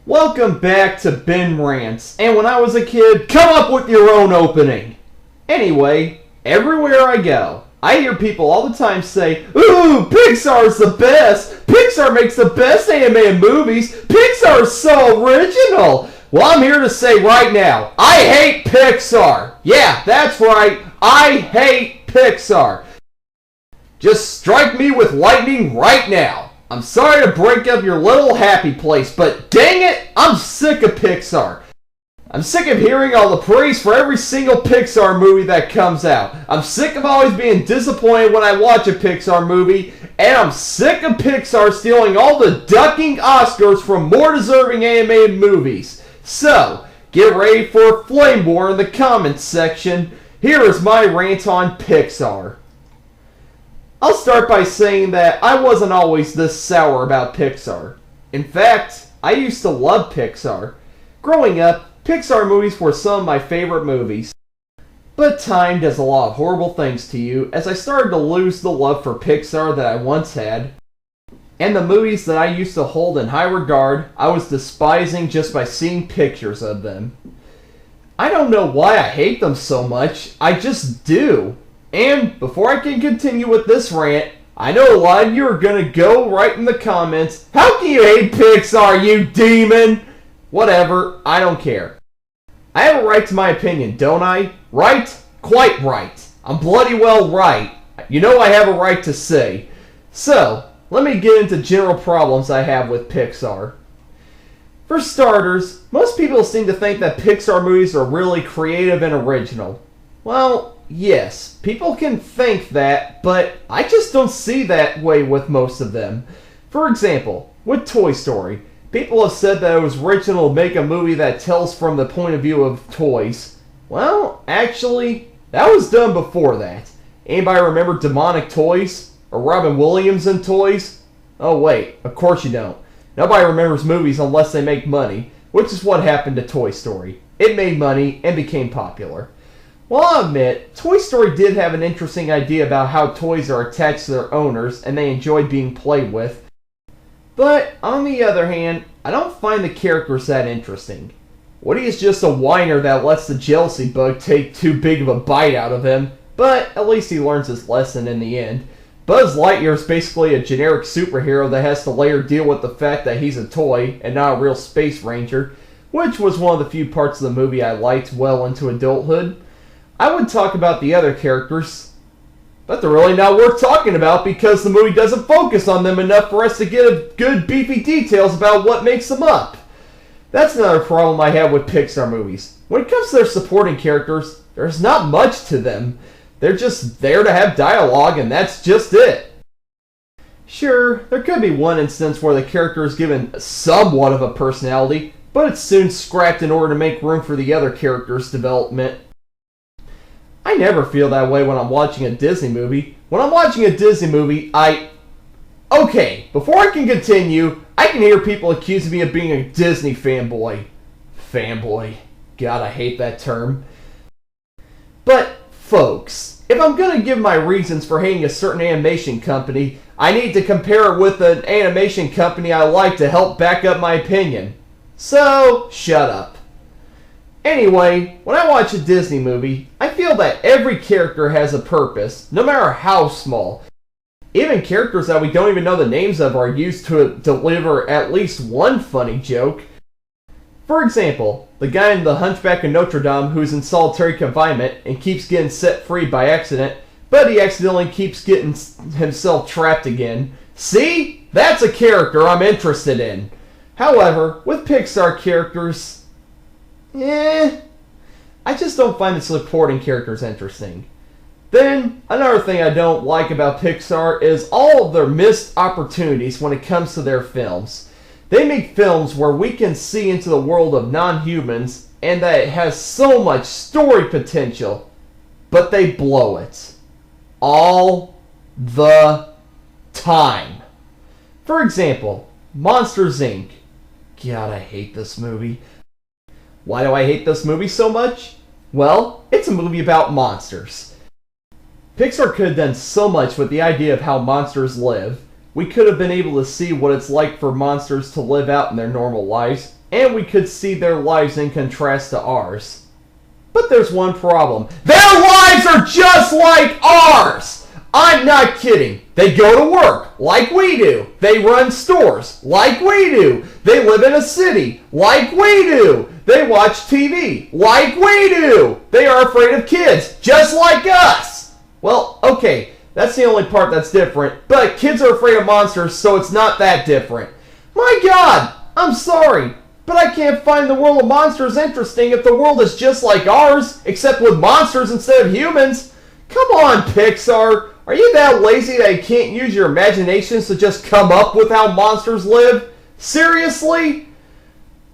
Welcome back to Ben Rants, and when I was a kid, come up with your own opening. Anyway, everywhere I go, I hear people all the time say, "Ooh, Pixar's the best! Pixar makes the best animated movies! Pixar's so original!" Well, I'm here to say right now, I hate Pixar! Yeah, that's right, I hate Pixar! Just strike me with lightning right now! I'm sorry to break up your little happy place, but dang it, I'm sick of Pixar. I'm sick of hearing all the praise for every single Pixar movie that comes out. I'm sick of always being disappointed when I watch a Pixar movie, and I'm sick of Pixar stealing all the ducking Oscars from more deserving animated movies. So, get ready for a flame war in the comments section. Here is my rant on Pixar. I'll start by saying that I wasn't always this sour about Pixar. In fact, I used to love Pixar. Growing up, Pixar movies were some of my favorite movies. But time does a lot of horrible things to you as I started to lose the love for Pixar that I once had. And the movies that I used to hold in high regard, I was despising just by seeing pictures of them. I don't know why I hate them so much, I just do. And before I can continue with this rant, I know a lot of you are going to go right in the comments, "How can you hate Pixar, you demon?" Whatever, I don't care. I have a right to my opinion, don't I? Right? Quite right. I'm bloody well right. You know I have a right to say. So, let me get into general problems I have with Pixar. For starters, most people seem to think that Pixar movies are really creative and original. Well, yes, people can think that, but I just don't see that way with most of them. For example, with Toy Story, people have said that it was original to make a movie that tells from the point of view of toys. Well, actually, that was done before that. Anybody remember Demonic Toys? Or Robin Williams in Toys? Oh wait, of course you don't. Nobody remembers movies unless they make money, which is what happened to Toy Story. It made money and became popular. Well, I'll admit, Toy Story did have an interesting idea about how toys are attached to their owners and they enjoy being played with. But, on the other hand, I don't find the characters that interesting. Woody is just a whiner that lets the jealousy bug take too big of a bite out of him, but at least he learns his lesson in the end. Buzz Lightyear is basically a generic superhero that has to later deal with the fact that he's a toy and not a real space ranger, which was one of the few parts of the movie I liked well into adulthood. I would talk about the other characters, but they're really not worth talking about because the movie doesn't focus on them enough for us to get good beefy details about what makes them up. That's another problem I have with Pixar movies. When it comes to their supporting characters, there's not much to them. They're just there to have dialogue and that's just it. Sure, there could be one instance where the character is given somewhat of a personality, but it's soon scrapped in order to make room for the other characters' development. I never feel that way when I'm watching a Disney movie. When I'm watching a Disney movie, Okay, before I can continue, I can hear people accusing me of being a Disney fanboy. Fanboy. God, I hate that term. But, folks, if I'm going to give my reasons for hating a certain animation company, I need to compare it with an animation company I like to help back up my opinion. So, shut up. Anyway, when I watch a Disney movie, I feel that every character has a purpose, no matter how small. Even characters that we don't even know the names of are used to deliver at least one funny joke. For example, the guy in The Hunchback of Notre Dame who's in solitary confinement and keeps getting set free by accident, but he accidentally keeps getting himself trapped again. See? That's a character I'm interested in. However, with Pixar characters, I just don't find the supporting characters interesting. Then, another thing I don't like about Pixar is all of their missed opportunities when it comes to their films. They make films where we can see into the world of non-humans and that it has so much story potential, but they blow it. All the time. For example, Monsters, Inc. God, I hate this movie. Why do I hate this movie so much? Well, it's a movie about monsters. Pixar could have done so much with the idea of how monsters live. we could have been able to see what it's like for monsters to live out in their normal lives, and we could see their lives in contrast to ours. But there's one problem. Their lives are just like ours! I'm not kidding. They go to work, like we do. They run stores, like we do. They live in a city, like we do. They watch TV, like we do. They are afraid of kids, just like us. Well, okay, that's the only part that's different, but kids are afraid of monsters, so it's not that different. My God, I'm sorry, but I can't find the world of monsters interesting if the world is just like ours, except with monsters instead of humans. Come on, Pixar. Are you that lazy that you can't use your imaginations to just come up with how monsters live? Seriously?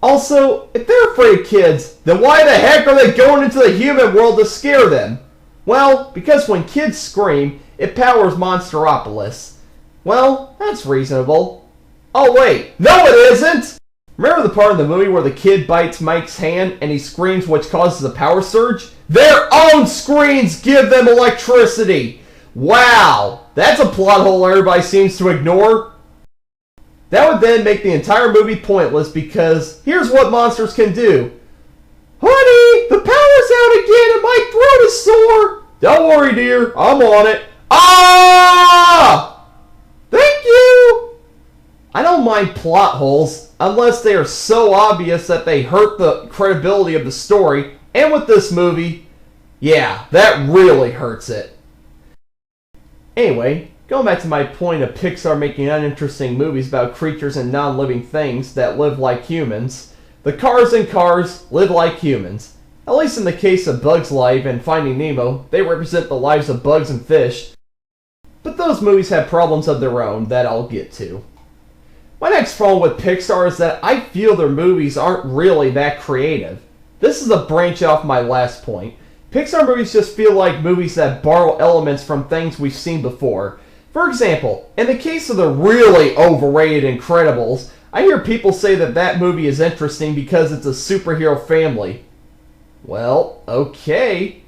Also, if they're afraid of kids, then why the heck are they going into the human world to scare them? Well, because when kids scream, it powers Monsteropolis. Well, that's reasonable. Oh wait, no it isn't! Remember the part in the movie where the kid bites Mike's hand and he screams, which causes a power surge? Their own screams give them electricity! Wow, that's a plot hole everybody seems to ignore. That would then make the entire movie pointless because here's what monsters can do. Honey, the power's out again and my throat is sore. Don't worry, dear, I'm on it. Ah! Thank you! I don't mind plot holes unless they are so obvious that they hurt the credibility of the story. And with this movie, yeah, that really hurts it. Anyway, going back to my point of Pixar making uninteresting movies about creatures and non-living things that live like humans, the cars in Cars live like humans. At least in the case of Bug's Life and Finding Nemo, they represent the lives of bugs and fish. But those movies have problems of their own that I'll get to. My next problem with Pixar is that I feel their movies aren't really that creative. This is a branch off my last point. Pixar movies just feel like movies that borrow elements from things we've seen before. For example, in the case of the really overrated Incredibles, I hear people say that that movie is interesting because it's a superhero family. Well, okay,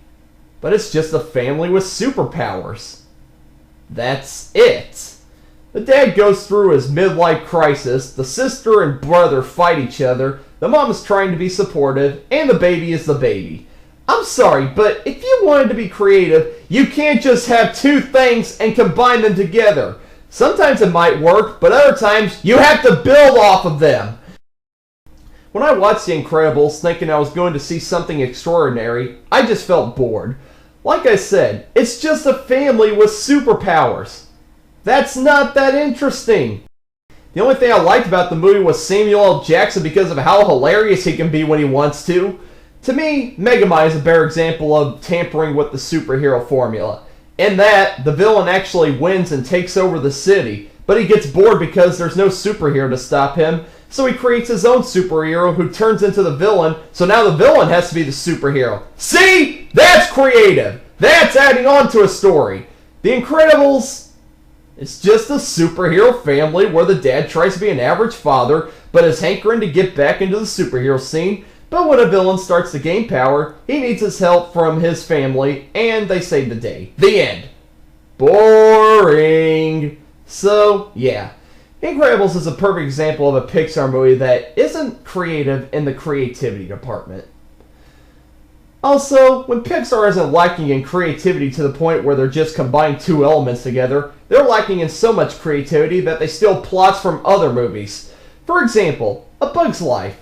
but it's just a family with superpowers. That's it. The dad goes through his midlife crisis, the sister and brother fight each other, the mom is trying to be supportive, and the baby is the baby. I'm sorry, but if you wanted to be creative, you can't just have two things and combine them together. Sometimes it might work, but other times you have to build off of them. When I watched The Incredibles thinking I was going to see something extraordinary, I just felt bored. Like I said, it's just a family with superpowers. That's not that interesting. The only thing I liked about the movie was Samuel L. Jackson because of how hilarious he can be when he wants to. To me, Megamind is a better example of tampering with the superhero formula. In that, the villain actually wins and takes over the city, but he gets bored because there's no superhero to stop him, so he creates his own superhero who turns into the villain, so now the villain has to be the superhero. See? That's creative! That's adding on to a story. The Incredibles, it's just a superhero family where the dad tries to be an average father, but is hankering to get back into the superhero scene. But when a villain starts to gain power, he needs his help from his family, and they save the day. The end. Boring. So, yeah. Incredibles is a perfect example of a Pixar movie that isn't creative in the creativity department. Also, when Pixar isn't lacking in creativity to the point where they're just combining two elements together, they're lacking in so much creativity that they steal plots from other movies. For example, A Bug's Life.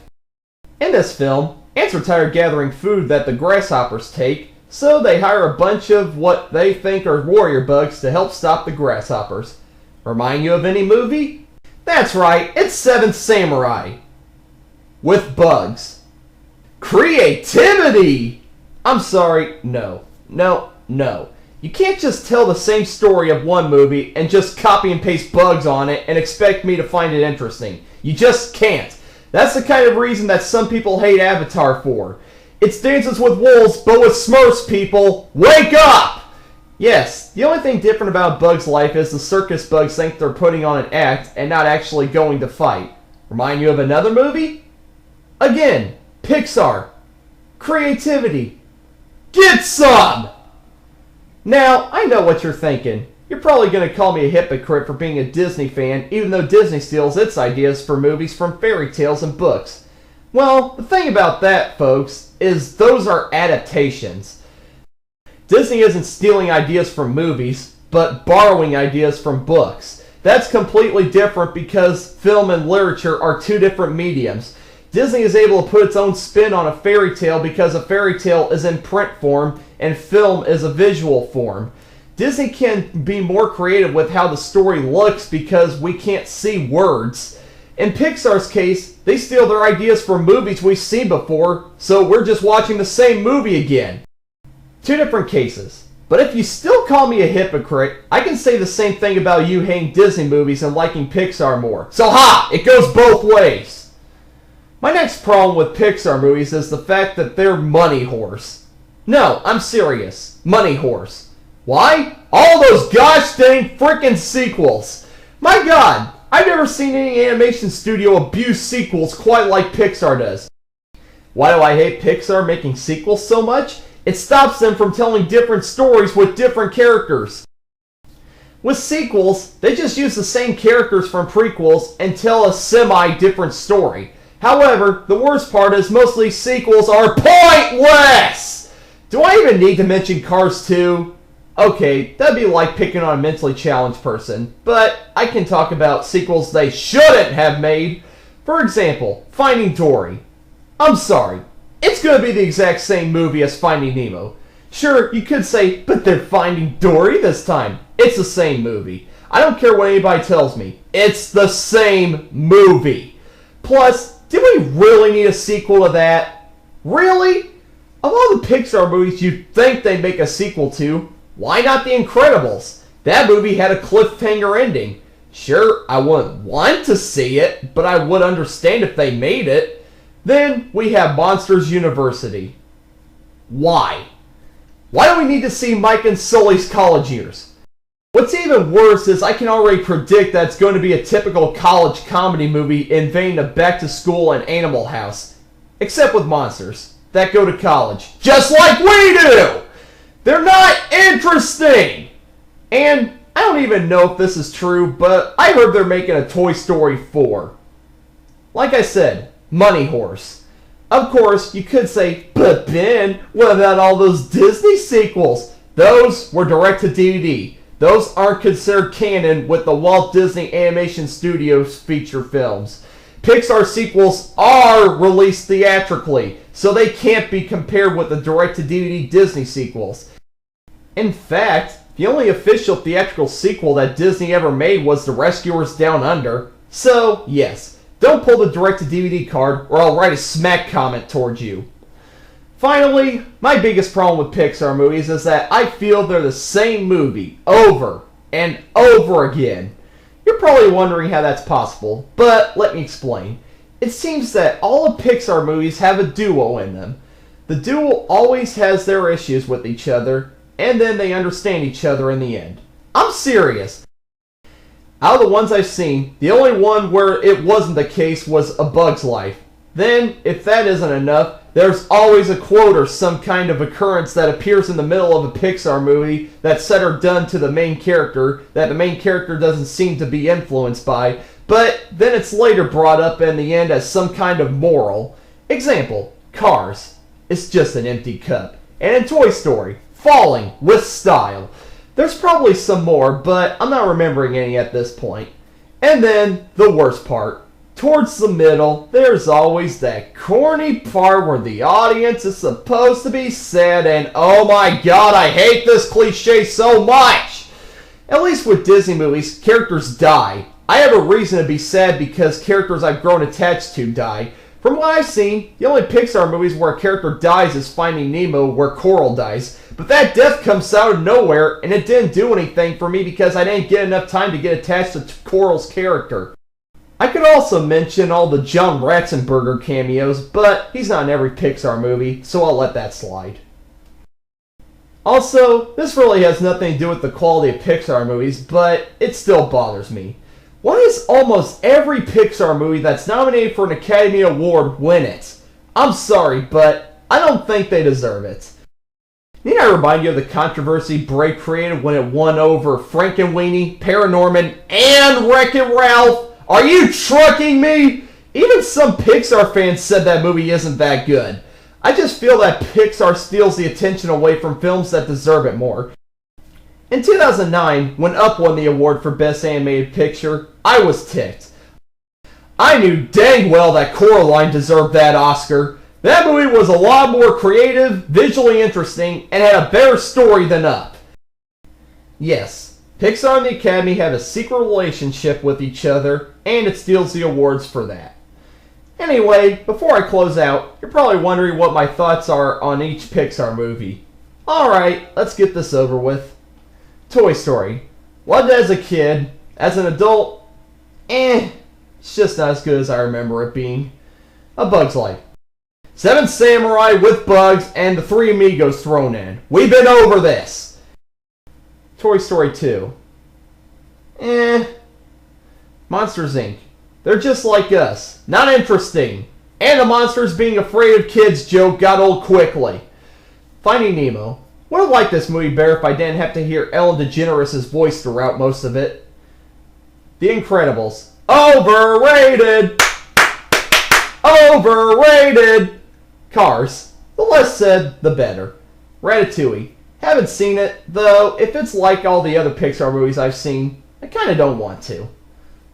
In this film, ants are tired gathering food that the grasshoppers take, so they hire a bunch of what they think are warrior bugs to help stop the grasshoppers. Remind you of any movie? That's right, it's Seventh Samurai. With bugs. Creativity! I'm sorry, no. You can't just tell the same story of one movie and just copy and paste bugs on it and expect me to find it interesting. You just can't. That's the kind of reason that some people hate Avatar for. It's Dances with Wolves, but with Smurfs, people. Wake up! Yes, the only thing different about Bug's Life is the circus bugs think they're putting on an act and not actually going to fight. Remind you of another movie? Again, Pixar. Creativity. Get some! Now, I know what you're thinking. You're probably going to call me a hypocrite for being a Disney fan, even though Disney steals its ideas for movies from fairy tales and books. Well, the thing about that, folks, is those are adaptations. Disney isn't stealing ideas from movies, but borrowing ideas from books. That's completely different because film and literature are two different mediums. Disney is able to put its own spin on a fairy tale because a fairy tale is in print form and film is a visual form. Disney can be more creative with how the story looks because we can't see words. In Pixar's case, they steal their ideas from movies we've seen before, so we're just watching the same movie again. Two different cases. But if you still call me a hypocrite, I can say the same thing about you hating Disney movies and liking Pixar more. So ha! It goes both ways! My next problem with Pixar movies is the fact that they're money whores. No, I'm serious. Money whores. Why? All those gosh dang frickin' sequels. My god, I've never seen any animation studio abuse sequels quite like Pixar does. Why do I hate Pixar making sequels so much? It stops them from telling different stories with different characters. With sequels, they just use the same characters from prequels and tell a semi-different story. However, the worst part is most of these sequels are pointless! Do I even need to mention Cars 2? Okay, that'd be like picking on a mentally challenged person, but I can talk about sequels they shouldn't have made. For example, Finding Dory. I'm sorry, it's going to be the exact same movie as Finding Nemo. Sure, you could say, but they're Finding Dory this time. It's the same movie. I don't care what anybody tells me. It's the same movie. Plus, did we really need a sequel to that? Really? Of all the Pixar movies you'd think they'd make a sequel to, why not The Incredibles? That movie had a cliffhanger ending. Sure, I wouldn't want to see it, but I would understand if they made it. Then we have Monsters University. Why? Why do we need to see Mike and Sully's college years? What's even worse is I can already predict that it's going to be a typical college comedy movie in vein of Back to School and Animal House. Except with monsters that go to college. Just like we do! They're not interesting! And I don't even know if this is true, but I heard they're making a Toy Story 4. Like I said, money horse. Of course, you could say, but Ben, what about all those Disney sequels? Those were direct to DVD. Those aren't considered canon with the Walt Disney Animation Studios feature films. Pixar sequels are released theatrically, so they can't be compared with the direct-to-DVD Disney sequels. In fact, the only official theatrical sequel that Disney ever made was The Rescuers Down Under. So, yes, don't pull the direct-to-DVD card or I'll write a smack comment towards you. Finally, my biggest problem with Pixar movies is that I feel they're the same movie over and over again. You're probably wondering how that's possible, but let me explain. It seems that all of Pixar movies have a duo in them. The duo always has their issues with each other, and then they understand each other in the end. I'm serious. Out of the ones I've seen, the only one where it wasn't the case was A Bug's Life. Then, if that isn't enough, there's always a quote or some kind of occurrence that appears in the middle of a Pixar movie that's said or done to the main character that the main character doesn't seem to be influenced by, but then it's later brought up in the end as some kind of moral. Example, Cars. It's just an empty cup. And in Toy Story, falling with style. There's probably some more, but I'm not remembering any at this point. And then, the worst part. Towards the middle, there's always that corny part where the audience is supposed to be sad and oh my god, I hate this cliche so much! At least with Disney movies, characters die. I have a reason to be sad because characters I've grown attached to die. From what I've seen, the only Pixar movies where a character dies is Finding Nemo, where Coral dies. But that death comes out of nowhere, and it didn't do anything for me because I didn't get enough time to get attached to Coral's character. I could also mention all the John Ratzenberger cameos, but he's not in every Pixar movie, so I'll let that slide. Also, this really has nothing to do with the quality of Pixar movies, but it still bothers me. Why does almost every Pixar movie that's nominated for an Academy Award win it? I'm sorry, but I don't think they deserve it. Need I remind you of the controversy Brave created when it won over Frankenweenie, Paranorman, and Wreck-It Ralph? Are you trucking me? Even some Pixar fans said that movie isn't that good. I just feel that Pixar steals the attention away from films that deserve it more. In 2009, when Up won the award for Best Animated Picture, I was ticked. I knew dang well that Coraline deserved that Oscar. That movie was a lot more creative, visually interesting, and had a better story than Up. Yes, Pixar and the Academy have a secret relationship with each other, and it steals the awards for that. Anyway, before I close out, you're probably wondering what my thoughts are on each Pixar movie. Alright, let's get this over with. Toy Story. Loved it as a kid. As an adult, it's just not as good as I remember it being. A Bug's Life. Seven Samurai with Bugs and the Three Amigos thrown in. We've been over this. Toy Story 2. Monsters Inc. They're just like us. Not interesting. And the monsters being afraid of kids joke got old quickly. Finding Nemo. Would have liked this movie better if I didn't have to hear Ellen DeGeneres' voice throughout most of it. The Incredibles. Overrated! Overrated! Cars. The less said, the better. Ratatouille. Haven't seen it, though if it's like all the other Pixar movies I've seen, I kinda don't want to.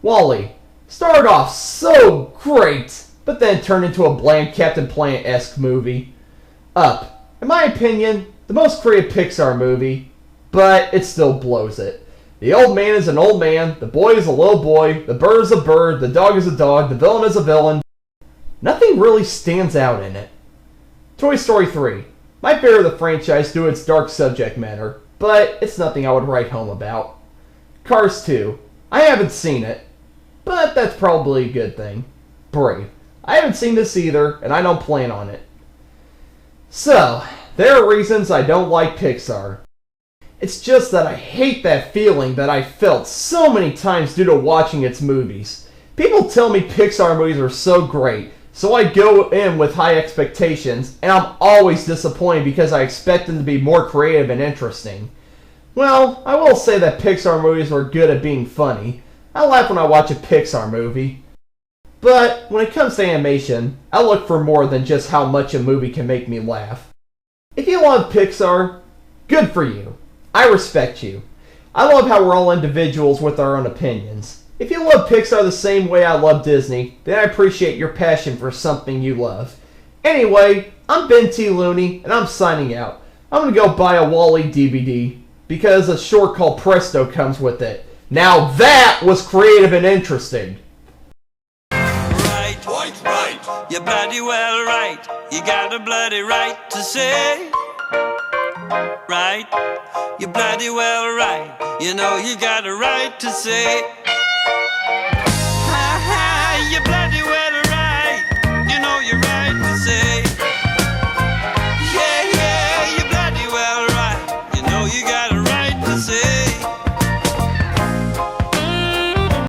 WALL-E. Started off so great, but then turned into a bland Captain Planet-esque movie. Up. In my opinion, the most creative Pixar movie, but it still blows it. The old man is an old man, the boy is a little boy, the bird is a bird, the dog is a dog, the villain is a villain. Nothing really stands out in it. Toy Story 3. My favorite of the franchise due to its dark subject matter, but it's nothing I would write home about. Cars 2. I haven't seen it, but that's probably a good thing. Brave. I haven't seen this either, and I don't plan on it. So, there are reasons I don't like Pixar. It's just that I hate that feeling that I felt so many times due to watching its movies. People tell me Pixar movies are so great, so I go in with high expectations, and I'm always disappointed because I expect them to be more creative and interesting. Well, I will say that Pixar movies are good at being funny. I laugh when I watch a Pixar movie. But when it comes to animation, I look for more than just how much a movie can make me laugh. If you love Pixar, good for you. I respect you. I love how we're all individuals with our own opinions. If you love Pixar the same way I love Disney, then I appreciate your passion for something you love. Anyway, I'm Benthelooney, and I'm signing out. I'm going to go buy a WALL-E DVD, because a short called Presto comes with it. Now that was creative and interesting. Right, right, you're bloody well right. You got a bloody right to say. Right, you're bloody well right. You know you got a right to say.